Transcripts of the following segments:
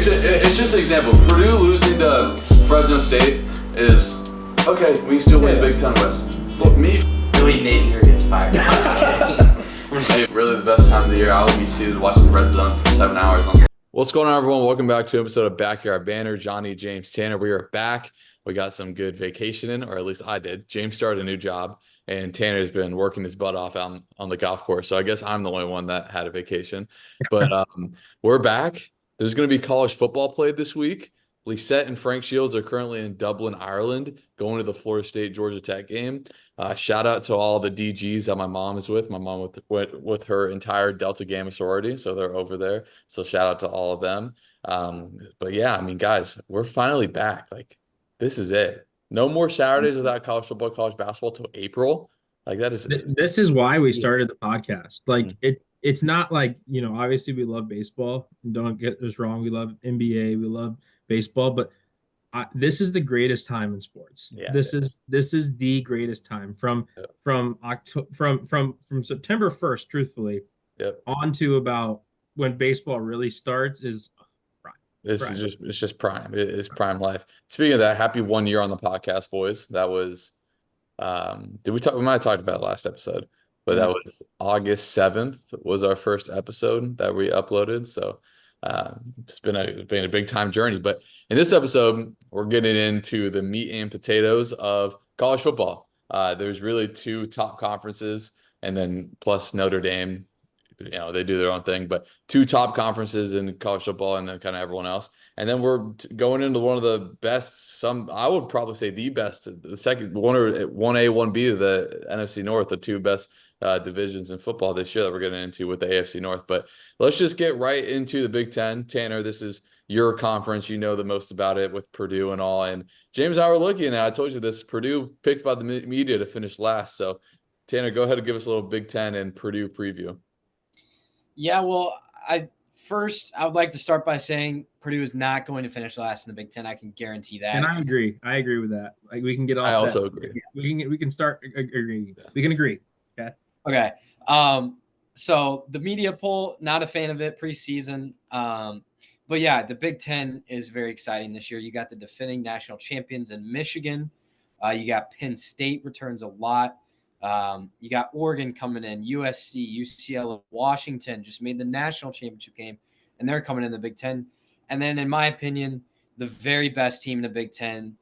it's just an example. Purdue losing to Fresno State is okay. We can still win the Big Ten West. But me, Billy Napier gets fired. No, I'm just kidding. hey, really the best time of the year. I will be seated watching the Red Zone for 7 hours. What's going on, everyone? Welcome back to an episode of Backyard Banter. Johnny, James, Tanner, we are back. We got some good vacation in, or at least I did. James started a new job, and Tanner's been working his butt off on the golf course. So I guess I'm the only one that had a vacation. But we're back. There's going to be college football played this week. Lissette and Frank Shields are currently in Dublin, Ireland, going to the Florida State-Georgia Tech game. Shout out to all the DGs that my mom is with. My mom with her entire Delta Gamma sorority, so they're over there. So shout out to all of them. But yeah, I mean, guys, we're finally back. Like, this is it. No more Saturdays without college football, college basketball till April. Like, that is. This is why we started the podcast. Like it's not like, obviously we love baseball. Don't get this wrong. We love NBA. We love baseball, but this is the greatest time in sports. Yeah, this is the greatest time from October from September 1st, truthfully, on to about when baseball really starts is prime. It's just prime. It's prime life. Speaking of that, happy 1 year on the podcast, boys. That was we might have talked about it last episode, but that was August 7th was our first episode that we uploaded. So it's been a big time journey. But in this episode, we're getting into the meat and potatoes of college football. There's really two top conferences, and then plus Notre Dame. They do their own thing, but two top conferences in college football, and then kind of everyone else. And then we're going into one of the best. I would probably say the best, the second 1A, 1B to the NFC North, the two best divisions in football this year that we're getting into with the AFC North. But let's just get right into the Big Ten. Tanner, this is your conference. You know the most about it with Purdue and all. And James and I were looking at, I told you this, Purdue picked by the media to finish last. So Tanner, go ahead and give us a little Big Ten and Purdue preview. Yeah, well, I would like to start by saying Purdue is not going to finish last in the Big Ten. I can guarantee that. And I agree. I agree with that. Like, we can get off. I also agree. We can start agreeing. We can agree. Okay. So the media poll, not a fan of it preseason. But yeah, the Big Ten is very exciting this year. You got the defending national champions in Michigan. You got Penn State returns a lot. You got Oregon coming in, USC, UCLA, Washington just made the national championship game, and they're coming in the Big Ten. And then, in my opinion, the very best team in the Big Ten,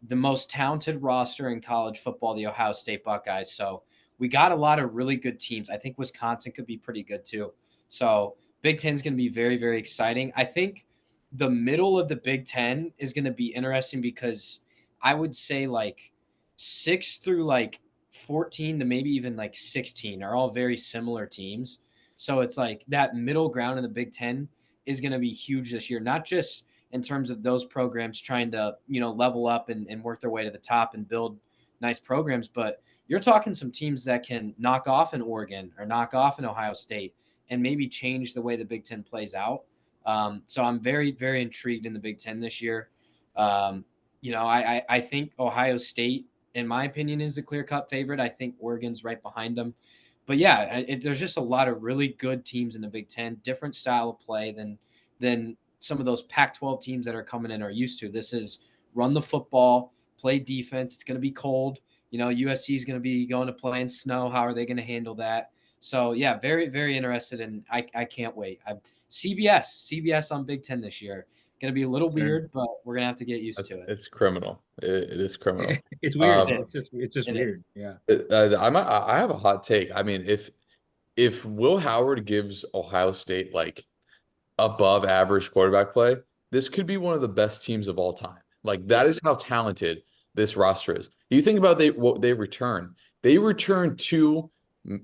the most talented roster in college football, the Ohio State Buckeyes. So we got a lot of really good teams. I think Wisconsin could be pretty good too. So Big Ten is going to be very, very exciting. I think the middle of the Big Ten is going to be interesting because I would say like 6 through like 14 to maybe even like 16 are all very similar teams. So it's like that middle ground in the Big Ten is going to be huge this year, not just in terms of those programs trying to, level up and work their way to the top and build nice programs, but you're talking some teams that can knock off an Oregon or knock off an Ohio State and maybe change the way the Big Ten plays out. So I'm very, very intrigued in the Big Ten this year. I think Ohio State, in my opinion, is the clear-cut favorite. I think Oregon's right behind them. But, yeah, there's just a lot of really good teams in the Big Ten, different style of play than some of those Pac-12 teams that are coming in are used to. This is run the football, play defense. It's going to be cold. USC is going to be going to play in snow. How are they going to handle that? So, yeah, very, very interested, and I can't wait. CBS on Big Ten this year. Going to be a little weird, but we're going to have to get used to it. It's criminal. It is criminal. It's weird. It's just weird. Yeah. I have a hot take. I mean, if Will Howard gives Ohio State like above average quarterback play, this could be one of the best teams of all time. Like, that is how talented this roster is. You think about what they return. They return two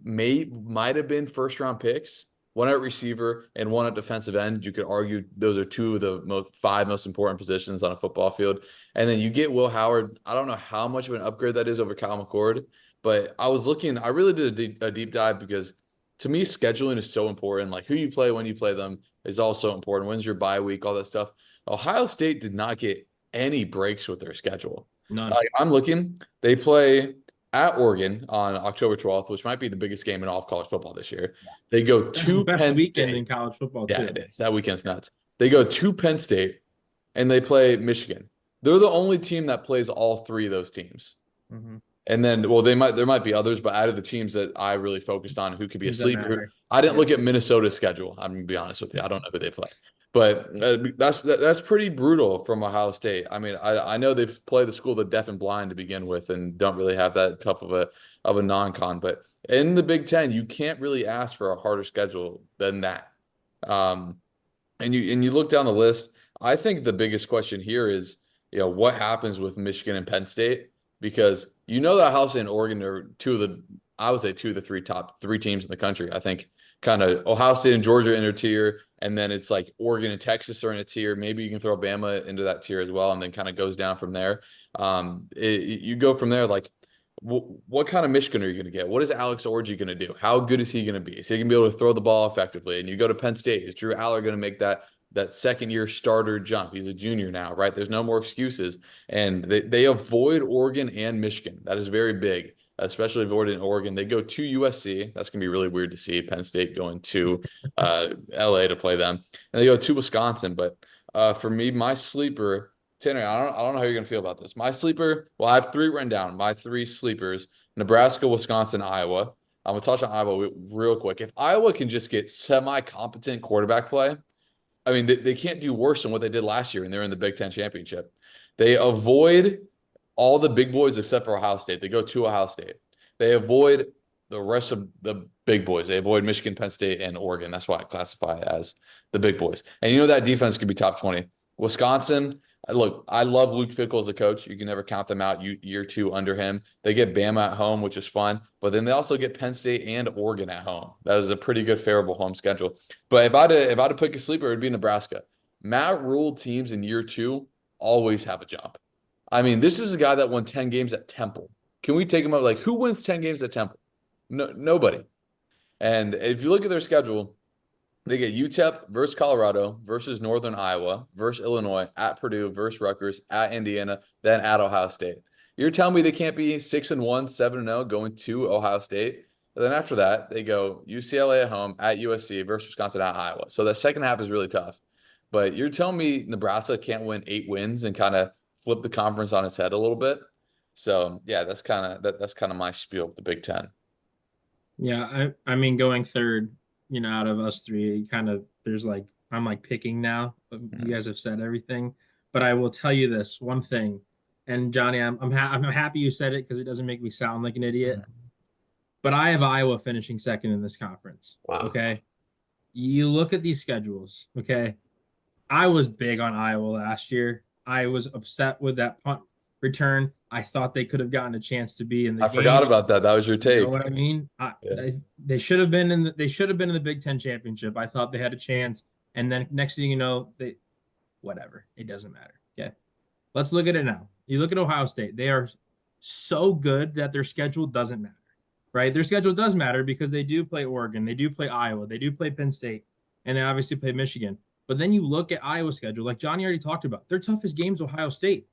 might have been first round picks. One at receiver and one at defensive end. You could argue those are two of the five most important positions on a football field. And then you get Will Howard. I don't know how much of an upgrade that is over Kyle McCord, but I was looking. I really did a deep dive because to me, scheduling is so important. Like, who you play, when you play them is also important. When's your bye week, all that stuff. Ohio State did not get any breaks with their schedule. None. Like, I'm looking. They play at Oregon on October 12th, which might be the biggest game in all of college football this year. They go to best Penn weekend State. in college football, Yeah, too. it is. That weekend's nuts. They go to Penn State, and they play Michigan. They're the only team that plays all three of those teams. Mm-hmm. And then, well, there might be others, but out of the teams that I really focused on, who could be a Teams that sleeper, matter. I didn't look at Minnesota's schedule. I'm gonna be honest with you, I don't know who they play, but that's pretty brutal from Ohio State. I mean, I know they've played the school of the deaf and blind to begin with, and don't really have that tough of a non-con. But in the Big Ten, you can't really ask for a harder schedule than that. Um, and you look down the list. I think the biggest question here is, what happens with Michigan and Penn State, because that Ohio State and Oregon are I would say two of the top three teams in the country. I think kind of Ohio State and Georgia in their tier, and then it's like Oregon and Texas are in a tier. Maybe you can throw Bama into that tier as well, and then kind of goes down from there. You go from there, like what kind of Michigan are you going to get? What is Alex Orji going to do? How good is he going to be? Is he going to be able to throw the ball effectively? And you go to Penn State. Is Drew Aller going to make that second year starter jump? He's a junior now, right? There's no more excuses. And they avoid Oregon and Michigan. That is very big, especially avoiding Oregon. They go to USC. That's going to be really weird to see Penn State going to LA to play them. And they go to Wisconsin. But for me, my sleeper, Tanner, I don't know how you're going to feel about this. My sleeper, well, I have three written down. My three sleepers: Nebraska, Wisconsin, Iowa. I'm going to touch on Iowa real quick. If Iowa can just get semi-competent quarterback play, I mean, they can't do worse than what they did last year, and they're in the Big Ten championship. They avoid all the big boys except for Ohio State. They go to Ohio State. They avoid the rest of the big boys. They avoid Michigan, Penn State, and Oregon. That's why I classify it as the big boys. And that defense could be top 20. Wisconsin, look, I love Luke Fickell as a coach. You can never count them out year two under him. They get Bama at home, which is fun, but then they also get Penn State and Oregon at home. That is a pretty good, favorable home schedule. But if I had to pick a sleeper, it would be Nebraska. Matt Rule teams in year two always have a jump. I mean, this is a guy that won 10 games at Temple. Can we take him up? Like, who wins 10 games at Temple? No, nobody. And if you look at their schedule, they get UTEP versus Colorado versus Northern Iowa versus Illinois, at Purdue versus Rutgers, at Indiana, then at Ohio State. You're telling me they can't be 6-1, 7-0 going to Ohio State? And then after that, they go UCLA at home, at USC versus Wisconsin, at Iowa. So the second half is really tough. But you're telling me Nebraska can't win 8 wins and kind of flip the conference on its head a little bit? So yeah, that's kind of my spiel with the Big Ten. Yeah, I mean, going third, out of us three, I'm like picking now. You guys have said everything, but I will tell you this one thing. And Johnny, I'm happy you said it because it doesn't make me sound like an idiot. But I have Iowa finishing second in this conference. Wow. Okay. You look at these schedules. Okay. I was big on Iowa last year. I was upset with that punt return. I thought they could have gotten a chance to be in the game. I forgot about that. That was your take. You know what I mean? They should have been in the Big Ten championship. I thought they had a chance. And then next thing you know, whatever. It doesn't matter. Okay. Let's look at it now. You look at Ohio State. They are so good that their schedule doesn't matter. Right? Their schedule does matter because they do play Oregon, they do play Iowa, they do play Penn State, and they obviously play Michigan. But then you look at Iowa's schedule, like Johnny already talked about, their toughest game's Ohio State.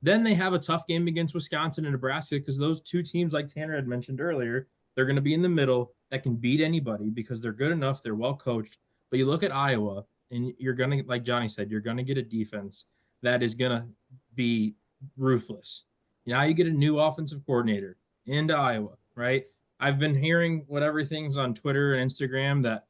Then they have a tough game against Wisconsin and Nebraska because those two teams, like Tanner had mentioned earlier, they're going to be in the middle that can beat anybody because they're good enough, they're well coached. But you look at Iowa, and you're going to, like Johnny said, you're going to get a defense that is going to be ruthless. Now you get a new offensive coordinator into Iowa, right? I've been hearing everything's on Twitter and Instagram that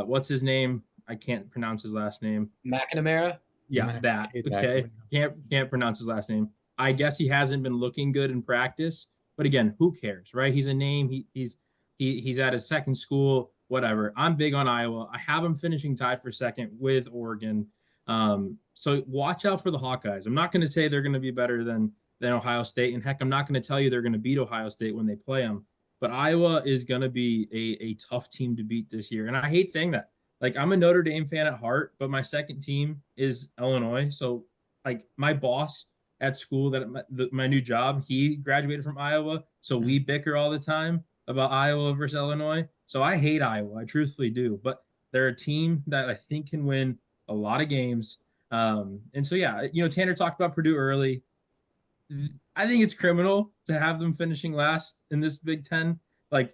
what's his name? I can't pronounce his last name. McNamara? Yeah, that. Okay. Can't pronounce his last name. I guess he hasn't been looking good in practice, but again, who cares, right? He's a name. He's at his second school, whatever. I'm big on Iowa. I have him finishing tied for second with Oregon. So watch out for the Hawkeyes. I'm not going to say they're going to be better than Ohio State, and heck, I'm not going to tell you they're going to beat Ohio State when they play them. But Iowa is going to be a tough team to beat this year. And I hate saying that. Like, I'm a Notre Dame fan at heart, but my second team is Illinois. So, like, my boss at school, my new job, he graduated from Iowa. So we bicker all the time about Iowa versus Illinois. So I hate Iowa. I truthfully do. But they're a team that I think can win a lot of games. And so, yeah, Tanner talked about Purdue early. I think it's criminal to have them finishing last in this Big Ten. Like,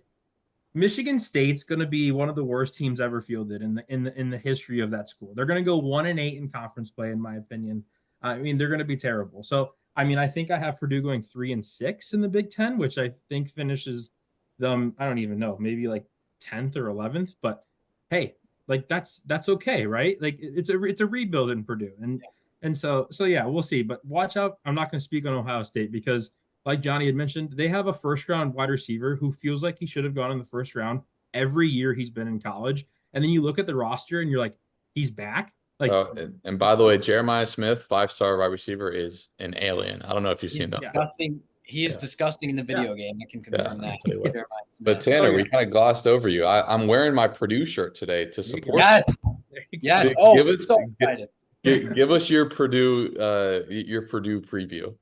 Michigan State's going to be one of the worst teams ever fielded in the history of that school. They're going to go 1-8 in conference play, in my opinion. I mean, they're going to be terrible. So, I mean, I think I have Purdue going 3-6 in the Big Ten, which I think finishes them. I don't even know, maybe like 10th or 11th. But hey, like that's okay, right? Like it's a rebuild in Purdue, and so yeah, we'll see. But watch out. I'm not going to speak on Ohio State because like Johnny had mentioned, they have a first round wide receiver who feels like he should have gone in the first round every year he's been in college. And then you look at the roster and you're like, he's back. Like, Oh, and by the way, Jeremiah Smith, 5-star wide receiver, is an alien. I don't know if you've He's seen that. disgusting. He is Yeah. disgusting in the video game. I can Yeah, confirm I'll that. tell you what. Jeremiah But Smith. Tanner, Oh, we yeah. kind of glossed over you. I'm wearing my Purdue shirt today to support you. Yes. Yes. Oh, Give I'm us so excited. give us your Purdue preview.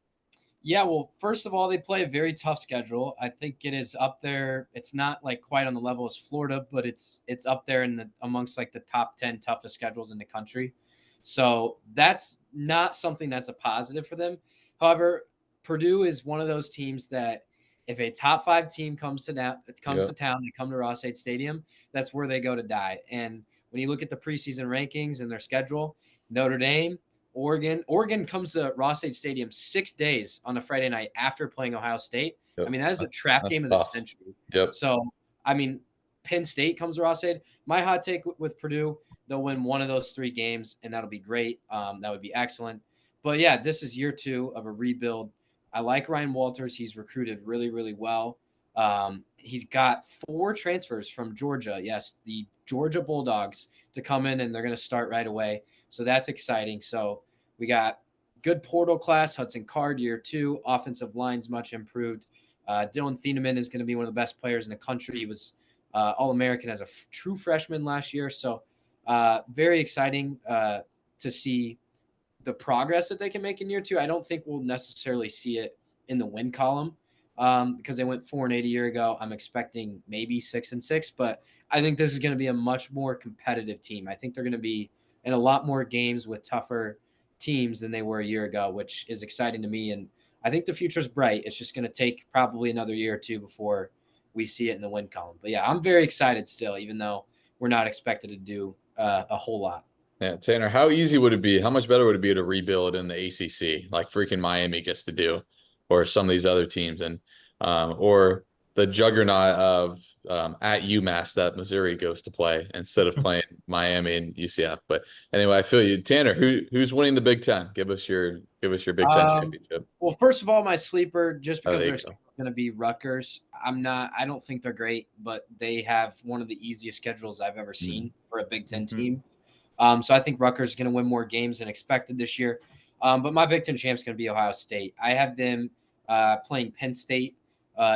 Yeah, well, first of all, they play a very tough schedule. I think it is up there. It's not like quite on the level as Florida, but it's up there in the amongst like the top 10 toughest schedules in the country. So that's not something that's a positive for them. However, Purdue is one of those teams that if a top 5 team comes to Yeah. town, they come to Ross-Ade Stadium, that's where they go to die. And when you look at the preseason rankings and their schedule, Notre Dame, Oregon comes to Ross-Ade Stadium 6 days on a Friday night after playing Ohio State. Yep. I mean, that is a trap That's game of the tough. century. Yep. So, I mean, Penn State comes to Ross-Ade. My hot take with Purdue, they'll win one of those 3 games, and that'll be great. That would be excellent. But yeah, this is year 2 of a rebuild. I like Ryan Walters. He's recruited really, really well. He's got 4 transfers from Georgia. Yes, the Georgia Bulldogs to come in, and they're going to start right away. So that's exciting. So we got good portal class. Hudson Card, year 2. Offensive line's much improved. Dylan Thieneman is going to be one of the best players in the country. He was All-American as a true freshman last year. So very exciting to see the progress that they can make in year 2. I don't think we'll necessarily see it in the win column because they went 4-8 a year ago. I'm expecting maybe 6-6, but I think this is going to be a much more competitive team. I think they're going to be in a lot more games with tougher teams than they were a year ago, which is exciting to me. And I think the future's bright. It's just going to take probably another year or 2 before we see it in the win column. But yeah, I'm very excited still, even though we're not expected to do a whole lot. Yeah, Tanner, how easy would it be? How much better would it be to rebuild in the ACC, like freaking Miami gets to do, or some of these other teams, and or the juggernaut of at UMass that Missouri goes to play instead of playing Miami and UCF. But anyway, I feel you, Tanner. Who's winning the Big Ten? Give us your Big Ten championship. Well, first of all, my sleeper, just because there they're going to be Rutgers. I don't think they're great, but they have one of the easiest schedules I've ever seen for a Big Ten team. So I think Rutgers is going to win more games than expected this year. But my Big Ten champ is going to be Ohio State. I have them playing Penn State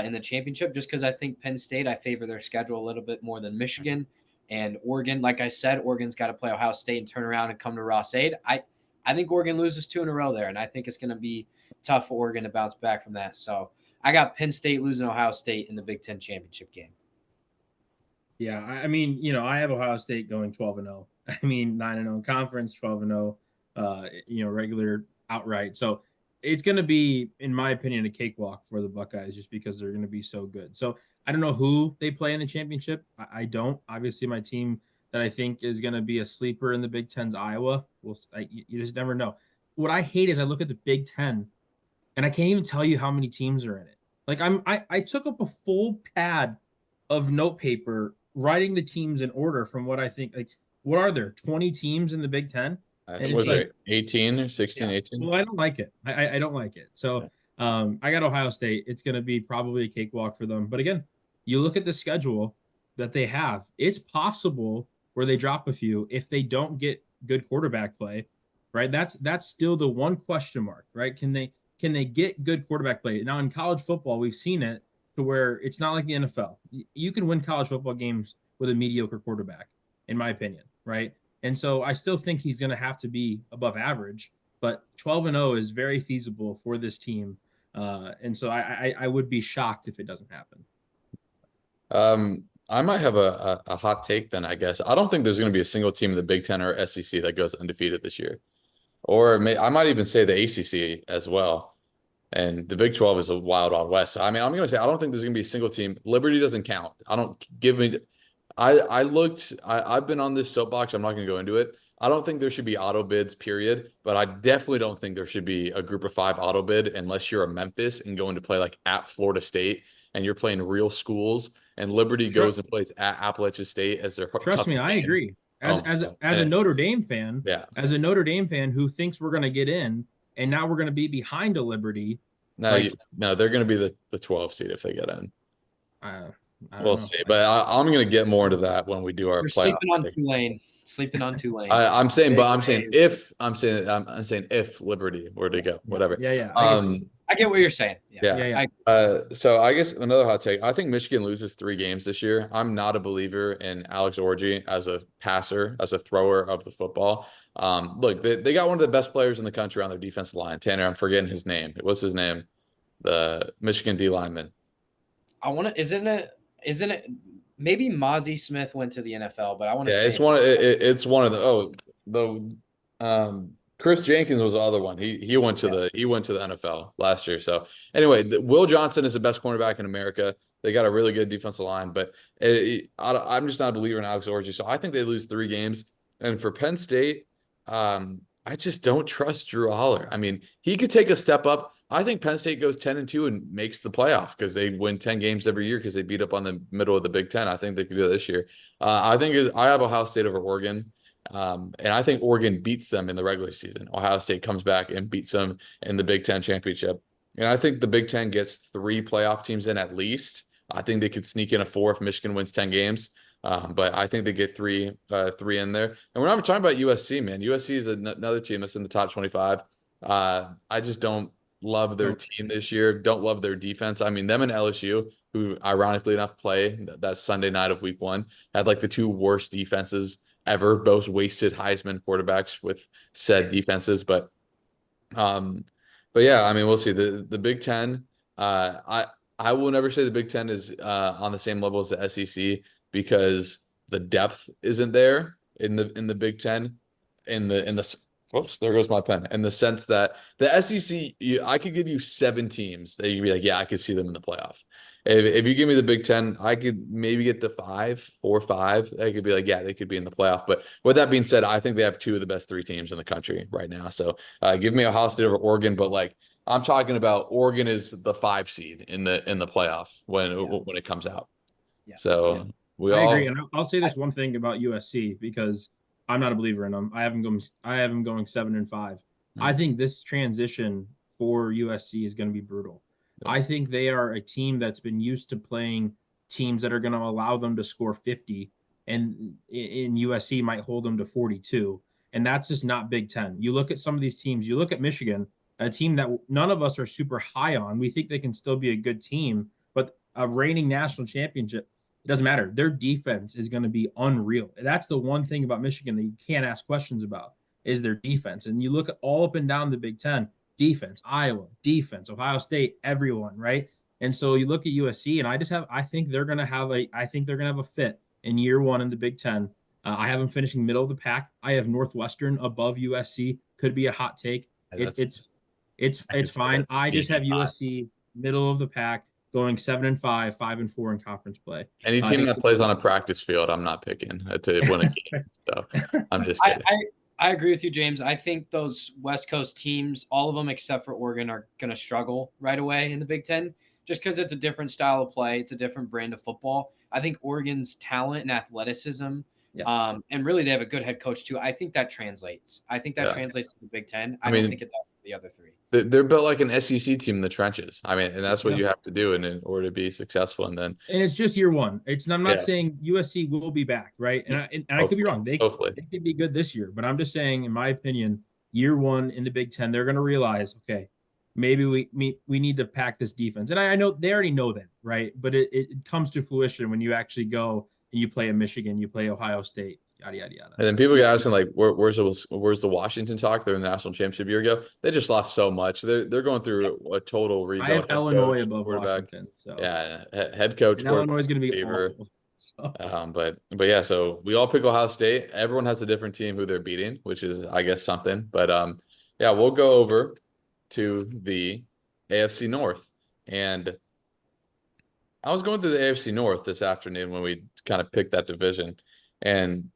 in the championship just because I think Penn State, I favor their schedule a little bit more than Michigan and Oregon. Like I said, Oregon's got to play Ohio State and turn around and come to Ross-Ade. I think Oregon loses 2 in a row there, and I think it's going to be tough for Oregon to bounce back from that. So I got Penn State losing Ohio State in the Big Ten championship game. Yeah, I mean, I have Ohio State going 12-0. I mean, 9-0 in conference, 12-0, regular outright. So it's going to be, in my opinion, a cakewalk for the Buckeyes just because they're going to be so good. So I don't know who they play in the championship. I don't. Obviously, my team that I think is going to be a sleeper in the Big Ten's Iowa. You just never know. What I hate is I look at the Big Ten, and I can't even tell you how many teams are in it. Like I took up a full pad of note paper writing the teams in order from what I think. Like, what are there? 20 teams in the Big Ten? And was it 18 or 16, yeah. 18? Well, I don't like it. I don't like it. So I got Ohio State. It's going to be probably a cakewalk for them. But again, you look at the schedule that they have. It's possible where they drop a few if they don't get good quarterback play, right? That's still the one question mark, right? Can they get good quarterback play? Now in college football, we've seen it to where it's not like the NFL. You can win college football games with a mediocre quarterback, in my opinion, right? And so I still think he's going to have to be above average, but 12-0 is very feasible for this team. And so I would be shocked if it doesn't happen. I might have a hot take then, I guess. I don't think there's going to be a single team in the Big Ten or SEC that goes undefeated this year. I might even say the ACC as well. And the Big 12 is a wild, wild west. So, I mean, I'm going to say I don't think there's going to be a single team. Liberty doesn't count. I don't give me. I've been on this soapbox. I'm not going to go into it. I don't think there should be auto bids, period. But I definitely don't think there should be a group of 5 auto bid unless you're a Memphis and going to play like at Florida State and you're playing real schools. And Liberty goes and plays at Appalachia State as their Trust me, toughest I game. agree. As a Notre Dame fan, Yeah. as a Notre Dame fan who thinks we're going to get in, and now we're going to be behind a Liberty. No, no, they're going to be the 12 seed if they get in. We'll see, but I'm going to get more into that when we do our playoff. Sleeping on Tulane. I'm saying if Liberty were to go, whatever. Yeah. I get what you're saying. Yeah. So I guess another hot take. I think Michigan loses 3 games this year. I'm not a believer in Alex Orji as a passer, as a thrower of the football. Look, they got one of the best players in the country on their defensive line. Tanner, I'm forgetting his name. What's his name? The Michigan D lineman. Isn't it maybe Mozzie Smith went to the NFL, but I want to say it's one of the Chris Jenkins was the other one. He went to the NFL last year. So anyway, Will Johnson is the best cornerback in America. They got a really good defensive line, but I'm just not a believer in Alex Orji. So I think they lose 3 games. And for Penn State, I just don't trust Drew Holler. I mean, he could take a step up. I think Penn State goes 10-2 and makes the playoff because they win 10 games every year because they beat up on the middle of the Big Ten. I think they could do it this year. I have Ohio State over Oregon. And I think Oregon beats them in the regular season. Ohio State comes back and beats them in the Big Ten championship. And I think the Big Ten gets 3 playoff teams in at least. I think they could sneak in a 4 if Michigan wins 10 games. But I think they get 3 in there. And we're not talking about USC, man. USC is another team that's in the top 25. I just don't love their team this year. Don't love their defense. I mean, them and LSU, who ironically enough play that Sunday night of week 1, had like the 2 worst defenses ever, both wasted Heisman quarterbacks with said defenses. But yeah, I mean, we'll see. The Big Ten, I will never say the Big Ten is on the same level as the SEC because the depth isn't there in the Big Ten. Whoops, there goes my pen. In the sense that the SEC, I could give you 7 teams that you'd be like, yeah, I could see them in the playoff. If you give me the Big Ten, I could maybe get to 4 or 5. I could be like, yeah, they could be in the playoff. But with that being said, I think they have 2 of the best 3 teams in the country right now. So give me Ohio State over Oregon. But like I'm talking about, Oregon is the 5 seed in the playoff when it comes out. Yeah. So I agree, and I'll say this one thing about USC because I'm not a believer in them. I have them going 7-5. Mm-hmm. I think this transition for USC is going to be brutal. Yeah. I think they are a team that's been used to playing teams that are going to allow them to score 50, and in USC might hold them to 42. And that's just not Big Ten. You look at some of these teams. You look at Michigan, a team that none of us are super high on. We think they can still be a good team, but a reigning national championship, it doesn't matter. Their defense is going to be unreal. That's the one thing about Michigan that you can't ask questions about is their defense. And you look at all up and down the Big Ten, defense, Iowa, defense, Ohio State, everyone, right? And so you look at USC, and I think they're going to have a fit in year 1 in the Big Ten. I have them finishing middle of the pack. I have Northwestern above USC. Could be a hot take. It's fine. I just have USC middle of the pack, going 7-5, 5-4 in conference play. Any team that plays on a practice field, I'm not picking to win a game. So I'm just kidding. I agree with you, James. I think those West Coast teams, all of them except for Oregon, are going to struggle right away in the Big Ten just because it's a different style of play. It's a different brand of football. I think Oregon's talent and athleticism, and really they have a good head coach too. I think that translates. Translates to the Big Ten. I don't think it does for the other 3. They're built like an SEC team in the trenches. I mean, and that's what you have to do in order to be successful. And it's just year 1. I'm not saying USC will be back, right? And I could be wrong. They could be good this year, but I'm just saying, in my opinion, year 1 in the Big Ten, they're going to realize, okay, maybe we need to pack this defense. And I know they already know that, right? But it comes to fruition when you actually go and you play a Michigan, you play Ohio State. Yada, yada, yada. And then people get asking, like, where's the Washington talk? They're in the national championship a year ago. They just lost so much. They're going through a total rebuild. I have Illinois above Washington. So yeah, head coach. Illinois is going to be awful. So. But yeah, so we all pick Ohio State. Everyone has a different team who they're beating, which is, I guess, something. But yeah, we'll go over to the AFC North. And I was going through the AFC North this afternoon when we kind of picked that division. And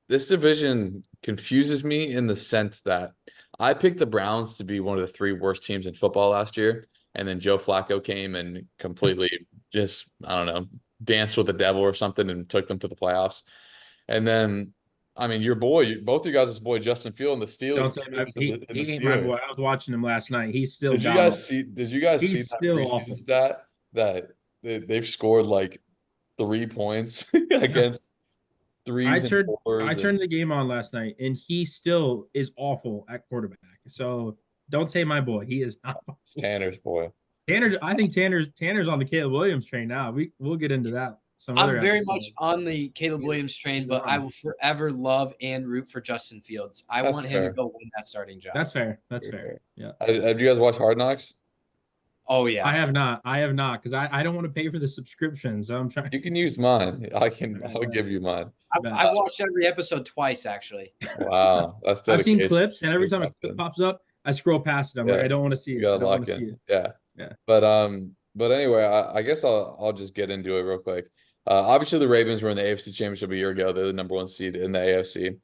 this division confuses me in the sense that I picked the Browns to be one of the three worst teams in football last year. And then Joe Flacco came and completely just, I don't know, danced with the devil or something and took them to the playoffs. And then, I mean, your boy, both you guys' boy, Justin Field and the Don't Steelers, say and the he ain't my Steelers. boy. I was watching him last night. He's still Did you dominant. guys see? Did you guys see He's that still preseason awful. stat that they've scored like 3 points against threes and I fours? turned And the game on last night, and he still is awful at quarterback. So don't say my boy. He is not. it's Tanner's boy. Tanner, I think Tanner's on the Caleb Williams train now. We'll get into that some other I'm very episode. much on the Caleb Williams train, but I will forever love and root for Justin Fields. I That's want him fair. to go win that starting job. That's fair. That's Very fair. Yeah. Have you guys watched Hard Knocks? Oh yeah. I have not because I don't want to pay for the subscription. So I'm trying. You can use mine. I'll give you mine. I've watched every episode twice actually. Wow, that's I've seen dedication. clips, and every time a clip pops up, I scroll past it. I'm like, I don't want to see it. You I gotta don't want lock to see in. it. Yeah. Yeah. But anyway, I guess I'll just get into it real quick. Obviously the Ravens were in the AFC Championship a year ago. They're the number one seed in the AFC.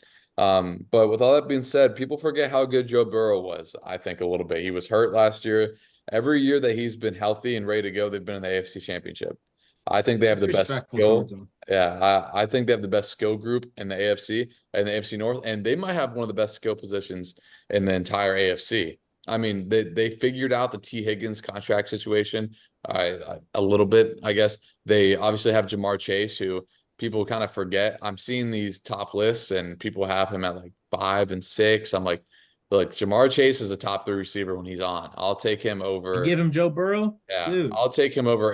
But with all that being said, people forget how good Joe Burrow was, I think, a little bit. He was hurt last year. Every year that he's been healthy and ready to go, they've been in the AFC Championship. I think they have the best Respectful skill. towards him. Yeah, I think they have the best skill group in the AFC and the AFC North, and they might have one of the best skill positions in the entire AFC. I mean, they figured out the T. Higgins contract situation a little bit, I guess. They obviously have Jamar Chase, who people kind of forget. I'm seeing these top lists, and people have him at like 5 and 6. I'm like, look, Jamar Chase is a top 3 receiver when he's on. I'll take him over. You give him Joe Burrow? Yeah, Dude. I'll take him over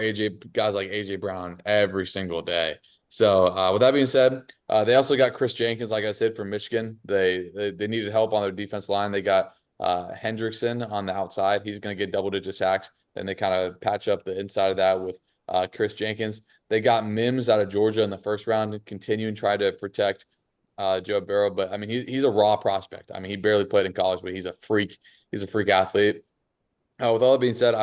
guys like AJ Brown every single day. So with that being said, they also got Chris Jenkins, like I said, from Michigan. They needed help on their defense line. They got Hendrickson on the outside. He's going to get double-digit sacks. Then they kind of patch up the inside of that with Chris Jenkins. They got Mims out of Georgia in the first round to continue and try to protect Joe Burrow. But, I mean, he's a raw prospect. I mean, he barely played in college, but he's a freak. He's a freak athlete. With all that being said,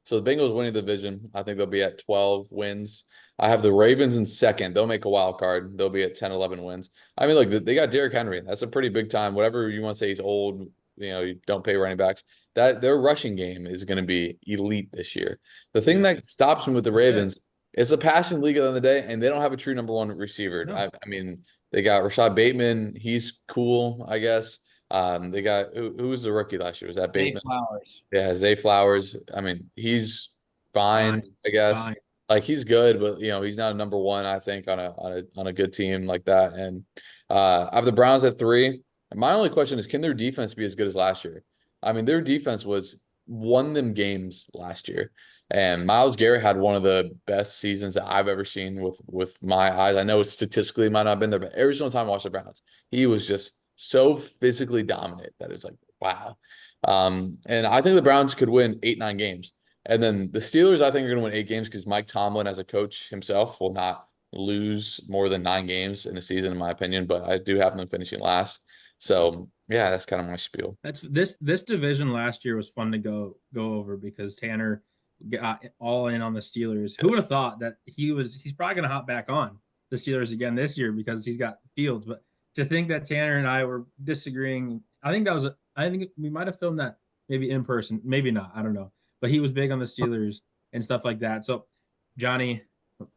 so the Bengals winning the division. I think they'll be at 12 wins. I have the Ravens in second. They'll make a wild card. They'll be at 10, 11 wins. I mean, look, they got Derrick Henry. That's a pretty big time. Whatever you want to say, he's old. You don't pay running backs. That their rushing game is going to be elite this year. The thing that stops them with the Ravens, it's a passing league at the end of the day, and they don't have a true number one receiver. No. I mean, they got Rashad Bateman. He's cool, I guess. They got who was the rookie last year? Was that Bateman? Zay Flowers. Yeah, Zay Flowers. I mean, he's fine, I guess. Fine. Like he's good, but he's not a number one, I think, on a good team like that. And I have the Browns at 3. My only question is, can their defense be as good as last year? I mean, their defense won them games last year. And Myles Garrett had one of the best seasons that I've ever seen with my eyes. I know statistically might not have been there, but every single time I watched the Browns, he was just so physically dominant that it's like, wow. And I think the Browns could win 8, 9 games. And then the Steelers, I think, are going to win 8 games because Mike Tomlin, as a coach himself, will not lose more than 9 games in a season, in my opinion. But I do have them finishing last. So yeah, that's kind of my spiel. That's this division last year was fun to go over because Tanner got all in on the Steelers. Who would have thought that he's probably going to hop back on the Steelers again this year because he's got Fields. But to think that Tanner and I were disagreeing, I think we might have filmed that maybe in person, maybe not, I don't know. But he was big on the Steelers and stuff like that. So Johnny,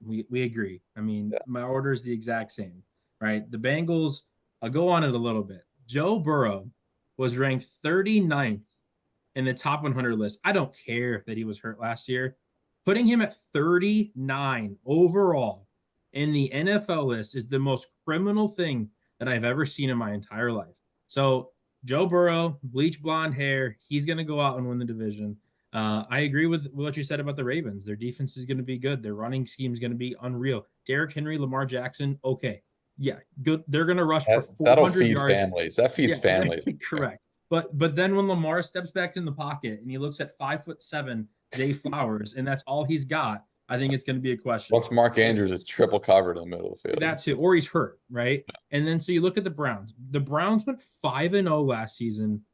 we agree. I mean, my order is the exact same, right? The Bengals, I'll go on it a little bit. Joe Burrow was ranked 39th in the top 100 list. I don't care that he was hurt last year. Putting him at 39 overall in the NFL list is the most criminal thing that I've ever seen in my entire life. So Joe Burrow, bleach blonde hair, he's going to go out and win the division. I agree with what you said about the Ravens. Their defense is going to be good. Their running scheme is going to be unreal. Derrick Henry, Lamar Jackson, okay. Yeah, good. They're going to rush for 400 that'll feed yards. Families. That feeds families. Correct. But then when Lamar steps back in the pocket and he looks at 5'7" Zay Flowers, and that's all he's got, I think it's going to be a question. Well, Mark Andrews is triple covered in the middle of the field. That too, or he's hurt, right? And then so you look at the Browns. The Browns went 5-0 last season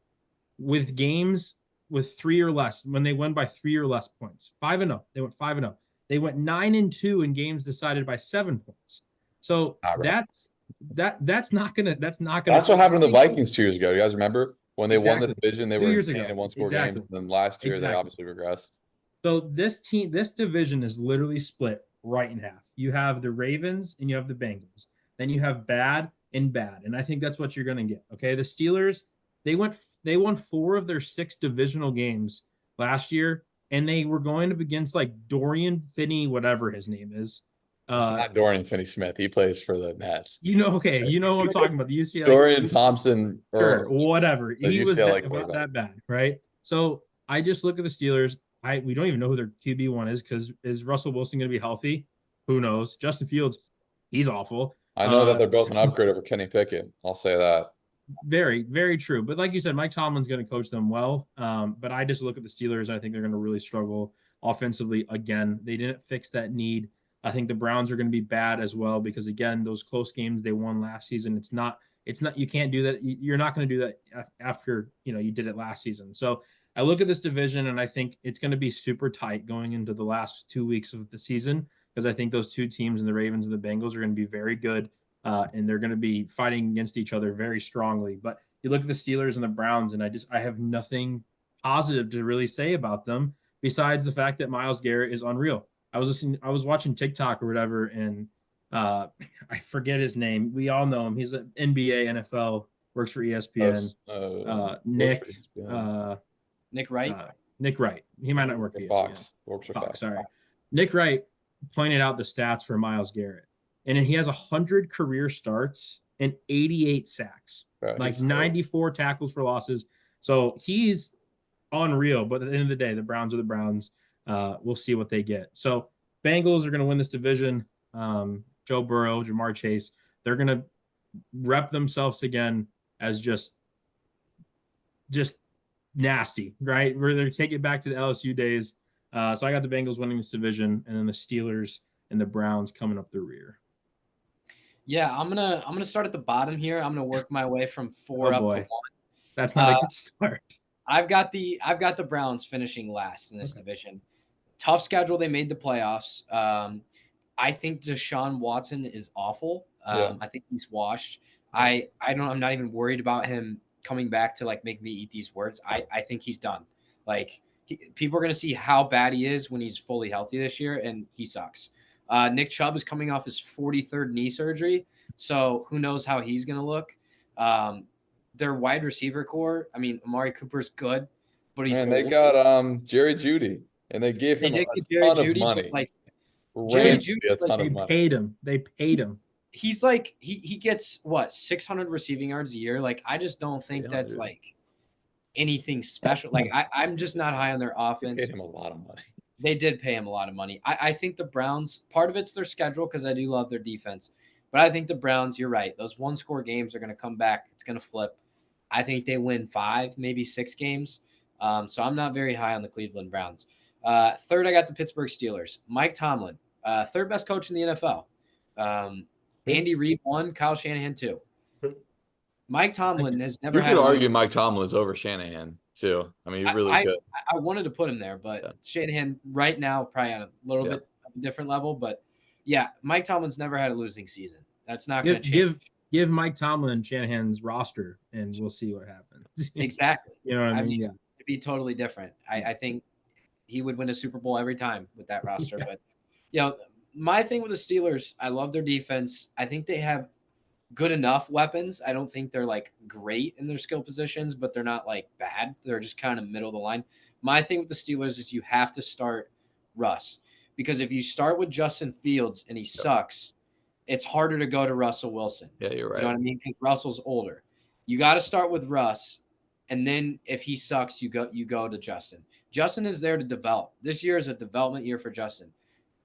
with games with 3 or less, when they win by 3 or less points. 5-0. They went 5-0. They went 9-2 in games decided by 7 points. So Right. that's not gonna That's what happened to the Vikings 2 years ago. You guys remember when they won the exactly division? They 2 were years insane ago. in one-score games. Exactly. And then last year, they Exactly. obviously regressed. So this division is literally split right in half. You have the Ravens and you have the Bengals. Then you have bad and bad, and I think that's what you're going to get. Okay, the Steelers, they won 4 of their 6 divisional games last year, and they were going up against like Dorian Finney, whatever his name is. It's not Dorian Finney-Smith. He plays for the Nets. Okay, you know what I'm talking about. The UCLA Dorian Thompson sure, or whatever. the He was UCLA about quarterback. that bad, right? So I just look at the Steelers. We don't even know who their QB1 is because is Russell Wilson going to be healthy? Who knows? Justin Fields, he's awful. I know that they're both an upgrade over Kenny Pickett. I'll say that. Very, very true. But like you said, Mike Tomlin's going to coach them well. But I just look at the Steelers. I think they're going to really struggle offensively again. They didn't fix that need. I think the Browns are going to be bad as well because again, those close games they won last season. It's not. You can't do that. You're not going to do that after you did it last season. So I look at this division and I think it's going to be super tight going into the last 2 weeks of the season because I think those two teams and the Ravens and the Bengals are going to be very good. And they're going to be fighting against each other very strongly. But you look at the Steelers and the Browns, and I have nothing positive to really say about them besides the fact that Myles Garrett is unreal. I was watching TikTok or whatever, and I forget his name. We all know him. He's an NBA, NFL, works for ESPN. Nick Wright. Nick Wright. He might not work for ESPN. Fox. Works for Fox. Sorry. Nick Wright pointed out the stats for Myles Garrett. And he has 100 career starts and 88 sacks, like 94 tackles for losses. So he's unreal. But at the end of the day, the Browns are the Browns. We'll see what they get. So Bengals are going to win this division. Joe Burrow, Jamar Chase, they're going to rep themselves again as just nasty, right? Where they take it back to the LSU days. So I got the Bengals winning this division, and then the Steelers and the Browns coming up the rear. Yeah, I'm gonna start at the bottom here. I'm gonna work my way from 4 up to 1. That's not a good start. I've got the Browns finishing last in this division. Tough schedule. They made the playoffs. I think Deshaun Watson is awful. I think he's washed. I'm not even worried about him coming back to like make me eat these words. I think he's done. Like people are gonna see how bad he is when he's fully healthy this year, and he sucks. Nick Chubb is coming off his 43rd knee surgery, so who knows how he's going to look. Their wide receiver core, I mean, Amari Cooper's good, but he's they got Jerry Jeudy, and they gave him a ton of money. Like Jerry Jeudy, a ton of money. They paid him. He's like he gets what 600 receiving yards a year. Like I just don't think that's like anything special. Like I'm just not high on their offense. They paid him a lot of money. They did pay him a lot of money. I think the Browns, part of it's their schedule because I do love their defense. But I think the Browns, you're right. Those one-score games are going to come back. It's going to flip. I think they win 5, maybe 6 games. So I'm not very high on the Cleveland Browns. Third, I got the Pittsburgh Steelers. Mike Tomlin, third best coach in the NFL. Andy Reid 1, Kyle Shanahan 2. Mike Tomlin has never had. You could argue Mike Tomlin is over Shanahan too. I mean, he really good. I wanted to put him there, but Shanahan right now probably on a little bit of a different level. But yeah, Mike Tomlin's never had a losing season. That's not going to change. Give Mike Tomlin Shanahan's roster, and we'll see what happens. Exactly. You know what I mean? Yeah. It'd be totally different. I think he would win a Super Bowl every time with that roster. But my thing with the Steelers, I love their defense. I think they have good enough weapons. I don't think they're like great in their skill positions, but they're not like bad. They're just kind of middle of the line. My thing with the Steelers is you have to start Russ, because if you start with Justin Fields and he sucks, it's harder to go to Russell Wilson. Yeah, you're right. You know what I mean? Because Russell's older. You got to start with Russ, and then if he sucks, you go to Justin. Justin is there to develop. This year is a development year for Justin.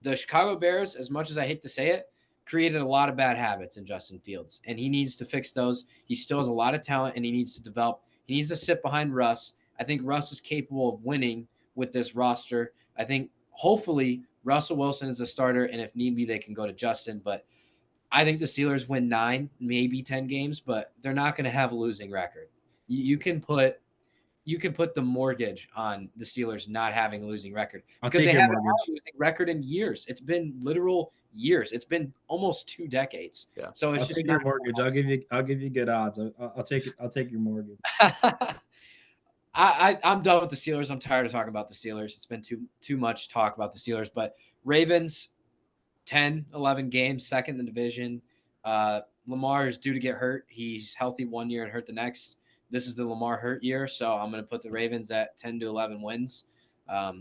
The Chicago Bears, as much as I hate to say it, created a lot of bad habits in Justin Fields, and he needs to fix those. He still has a lot of talent, and he needs to develop. He needs to sit behind Russ. I think Russ is capable of winning with this roster. I think hopefully Russell Wilson is a starter, and if need be, they can go to Justin. But I think the Steelers win 9, maybe 10 games, but they're not going to have a losing record. You can put you can put the mortgage on the Steelers not having a losing record I'll because take they your haven't had mortgage. a losing record in years. It's been literal years. It's been almost 2 decades. Yeah. So it's I'll just take not your mortgage. I'll give you good odds. I'll take it. I'll take your mortgage. I'm done with the Steelers. I'm tired of talking about the Steelers. It's been too much talk about the Steelers. But Ravens, 10, 11 games, second in the division. Lamar is due to get hurt. He's healthy 1 year and hurt the next. This is the Lamar hurt year, so I'm going to put the Ravens at 10 to 11 wins.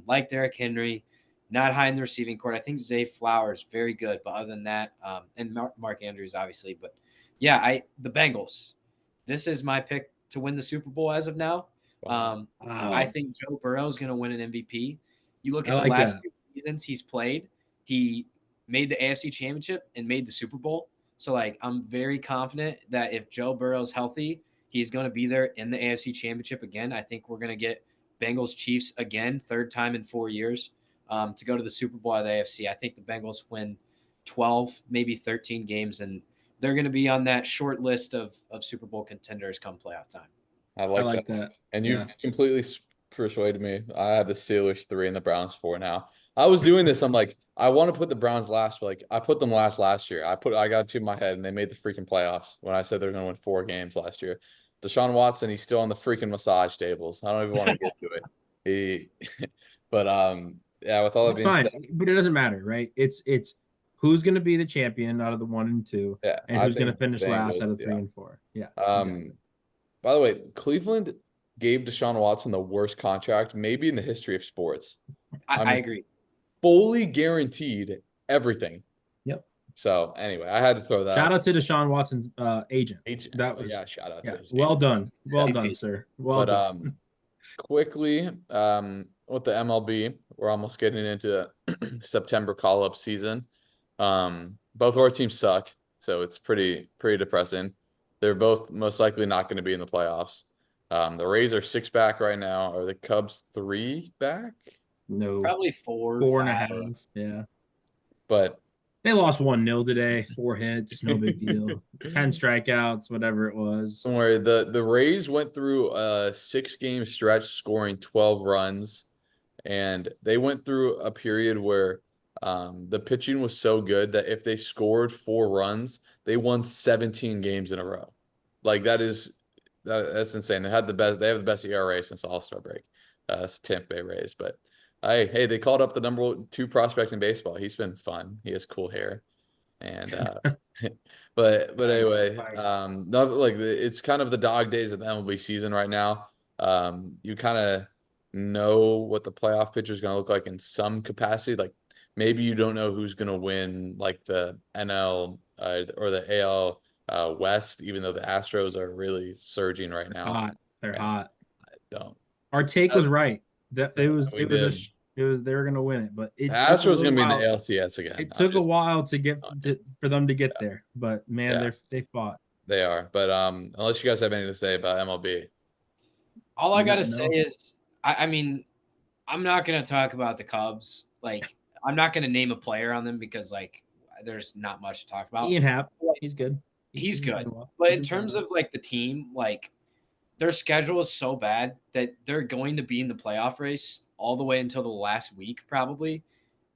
Like Derrick Henry, not high in the receiving court. I think Zay Flowers very good, but other than that, and Mark Andrews obviously. But yeah, the Bengals. This is my pick to win the Super Bowl as of now. I think Joe Burrow is going to win an MVP. You look at the last 2 seasons he's played. He made the AFC Championship and made the Super Bowl. So, like, I'm very confident that if Joe Burrow's healthy, he's going to be there in the AFC Championship again. I think we're going to get Bengals Chiefs again, 3rd time in 4 years, to go to the Super Bowl of the AFC. I think the Bengals win 12, maybe 13 games, and they're going to be on that short list of Super Bowl contenders come playoff time. I like that. And you've completely persuaded me. I have the Steelers 3 and the Browns 4 now. I was doing this. I'm like, I want to put the Browns last, but like I put them last year. I got 2 in my head, and they made the freaking playoffs when I said they're going to win 4 games last year. Deshaun Watson, he's still on the freaking massage tables. I don't even want to get to it. But yeah, with all that being said, but it doesn't matter, right? It's who's going to be the champion out of the 1 and 2, yeah, and who's going to finish last out of 3 and 4. Yeah. Exactly. By the way, Cleveland gave Deshaun Watson the worst contract maybe in the history of sports. I agree. Fully guaranteed everything. Yep. So anyway, I had to throw that. Shout out to Deshaun Watson's agent. That was shout out to his well agent. done. Well done, sir. Well done. Quickly, with the MLB, we're almost getting into September call-up season. Both of our teams suck, so it's pretty depressing. They're both most likely not going to be in the playoffs. The Rays are 6 back right now. Are the Cubs 3 back? No, probably 4, 4.5. Yeah, but they lost 1-0 today. 4 hits, no big deal. 10 strikeouts, whatever it was. Don't worry. The Rays went through a 6-game stretch, scoring 12 runs, and they went through a period where the pitching was so good that if they scored 4 runs, they won 17 games in a row. Like that's insane. They have the best ERA since the All-Star break. It's Tampa Bay Rays, but hey, they called up the number 2 prospect in baseball. He's been fun. He has cool hair, and but anyway, not like it's kind of the dog days of the MLB season right now. You kind of know what the playoff pitcher is going to look like in some capacity. Like maybe you don't know who's going to win, like the NL or the AL West, even though the Astros are really surging right now. They're hot. I don't. Our take was right. That they were going to win it, but the Astros going to be in the ALCS again. It took a while for them to get there, but man, they fought. They are, but unless you guys have anything to say about MLB, all I gotta say is, I mean, I'm not gonna talk about the Cubs. Like, I'm not gonna name a player on them because like there's not much to talk about. Ian Happ, he's good. He's good, but in terms of like the team, like their schedule is so bad that they're going to be in the playoff race all the way until the last week probably,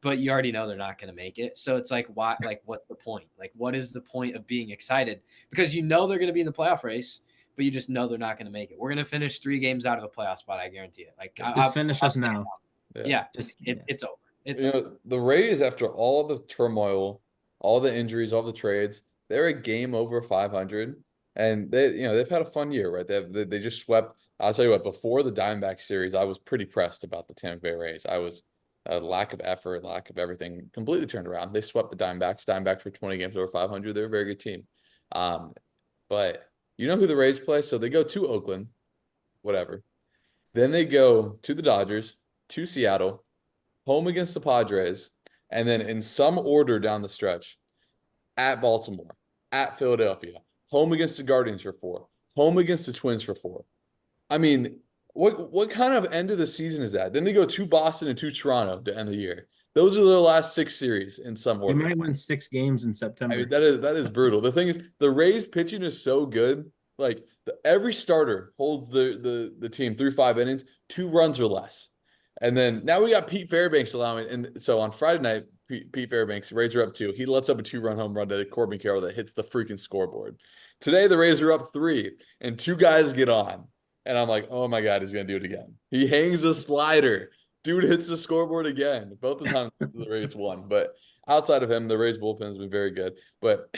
but you already know they're not going to make it. So it's like, why? Like, what's the point? Like, what is the point of being excited? Because you know they're going to be in the playoff race, but you just know they're not going to make it. We're going to finish 3 games out of a playoff spot. I guarantee it. Like, just finish us now. Yeah, it's over. It's over. The Rays, after all the turmoil, all the injuries, all the trades, they're a game over 500. And they've had a fun year, right? They just swept. I'll tell you what, before the Diamondback series, I was pretty pressed about the Tampa Bay Rays. I was lack of effort, lack of everything, completely turned around. They swept the Diamondbacks. Diamondbacks were 20 games over 500. They're a very good team. But you know who the Rays play? So they go to Oakland, whatever. Then they go to the Dodgers, to Seattle, home against the Padres, and then in some order down the stretch, at Baltimore, at Philadelphia, home against the Guardians for 4, home against the Twins for 4. I mean, what kind of end of the season is that? Then they go to Boston and to Toronto to end the year. Those are their last 6 series in some order. They might win 6 games in September. I mean, that is brutal. The thing is, the Rays pitching is so good. Like every starter holds the team through 5 innings, 2 runs or less. And then now we got Pete Fairbanks allowing. And so on Friday night, Pete Fairbanks, Rays are up 2. He lets up a 2-run home run to Corbin Carroll that hits the freaking scoreboard. Today, the Rays are up 3, and 2 guys get on. And I'm like, oh my God, he's going to do it again. He hangs a slider. Dude hits the scoreboard again. Both the times the Rays won. But outside of him, the Rays bullpen has been very good. But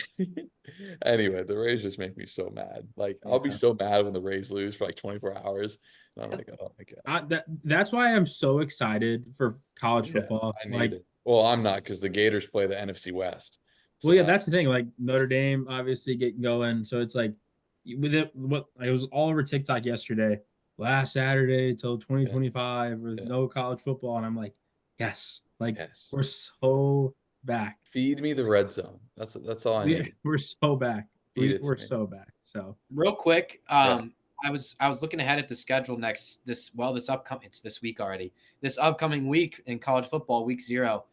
anyway, the Rays just make me so mad. Like, I'll be so mad when the Rays lose for like 24 hours. And I'm like, oh my God. That's why I'm so excited for college football. I need it. Well, I'm not, because the Gators play the NFC West. So well, yeah, that's the thing. Like Notre Dame obviously getting going. So it's like with it, it was all over TikTok yesterday, last Saturday till 2025 with no college football. And I'm like, yes, like we're so back. Feed me the red zone. That's all I need. We're so back. We're so back. So real quick, I was looking ahead at the schedule this week already. This upcoming week in college football, week 0.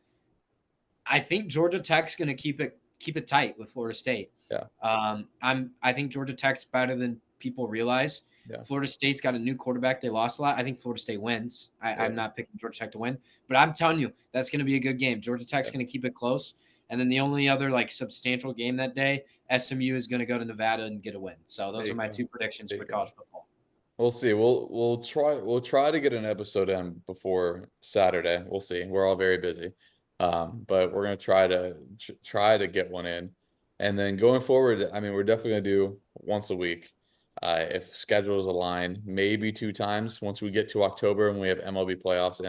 I think Georgia Tech's going to keep it tight with Florida State. Yeah. I think Georgia Tech's better than people realize. Yeah. Florida State's got a new quarterback. They lost a lot. I think Florida State wins. I'm not picking Georgia Tech to win, but I'm telling you, that's going to be a good game. Georgia Tech's going to keep it close. And then the only other substantial game that day, SMU is going to go to Nevada and get a win. So those are my 2 predictions for college football. We'll see. We'll try to get an episode in before Saturday. We'll see. We're all very busy. But we're going to try to get one in. And then going forward, I mean, we're definitely going to do once a week. If schedules align, maybe 2 times once we get to October and we have MLB playoffs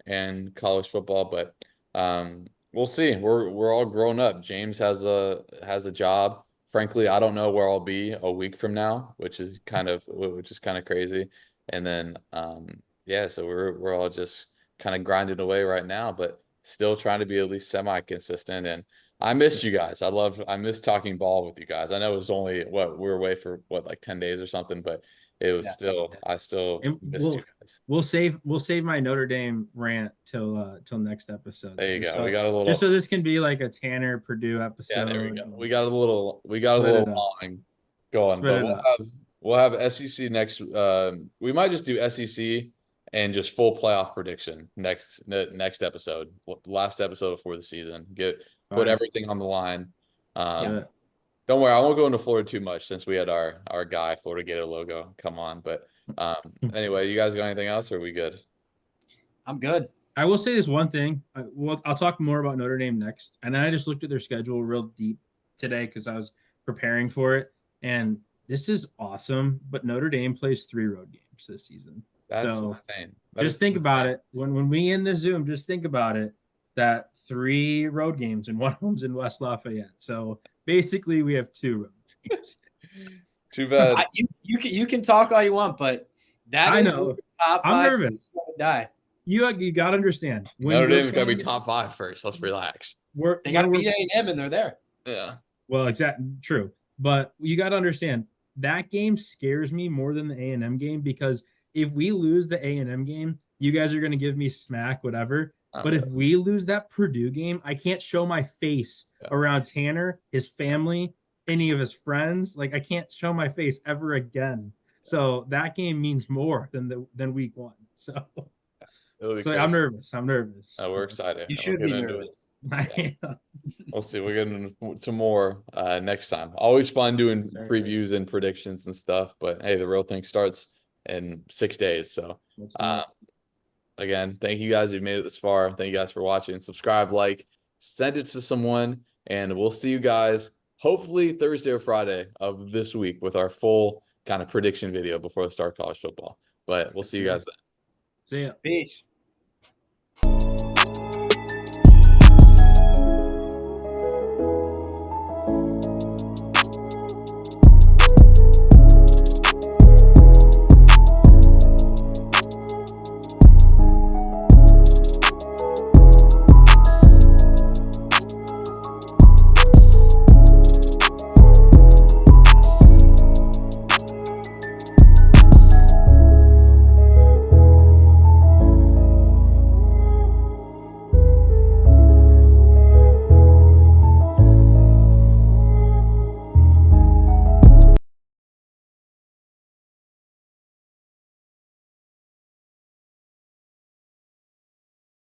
and college football. But we'll see. We're all grown up. James has a job. Frankly, I don't know where I'll be a week from now, which is kind of crazy. And then so we're all just kind of grinding away right now, but still trying to be at least semi-consistent. And I missed you guys. I missed talking ball with you guys. I know it was only we were away for like 10 days or something, but it was I still missed you guys. We'll save my Notre Dame rant till next episode. There you go. So, we got a little, just so this can be like a Tanner Purdue episode. Yeah, there we go. We got a little long going, but we'll have SEC next. We might just do SEC and just full playoff prediction next episode, last episode before the season. Put everything on the line. Don't worry, I won't go into Florida too much since we had our guy Florida Gator logo come on. But anyway, you guys got anything else, or are we good? I'm good. I will say this one thing. I'll talk more about Notre Dame next. And I just looked at their schedule real deep today because I was preparing for it. And this is awesome. But Notre Dame plays 3 road games this season. That's insane. Just think about it. When we end the Zoom, just think about it. That 3 road games and 1 home's in West Lafayette. So basically, we have 2 road games. Too bad. You can talk all you want, but I know. I'm nervous. Die. You got to understand. Notre Dame's got to be top 5 first. Let's relax. They got to beat A&M, and they're there. Yeah. Well, exactly. True. But you got to understand, that game scares me more than the A&M game, because if we lose the A&M game, you guys are going to give me smack, whatever. But if we lose that Purdue game, I can't show my face around Tanner, his family, any of his friends. Like, I can't show my face ever again. So that game means more than week 1. So I'm nervous. We're excited. You should be nervous. We'll see. We'll get into more next time. Always fun doing previews and predictions and stuff. But hey, the real thing starts in 6 days. So again, thank you guys who've made it this far. Thank you guys for watching. Subscribe, send it to someone, and we'll see you guys hopefully Thursday or Friday of this week with our full kind of prediction video before the start of college football. But we'll see you guys then. See ya. Peace.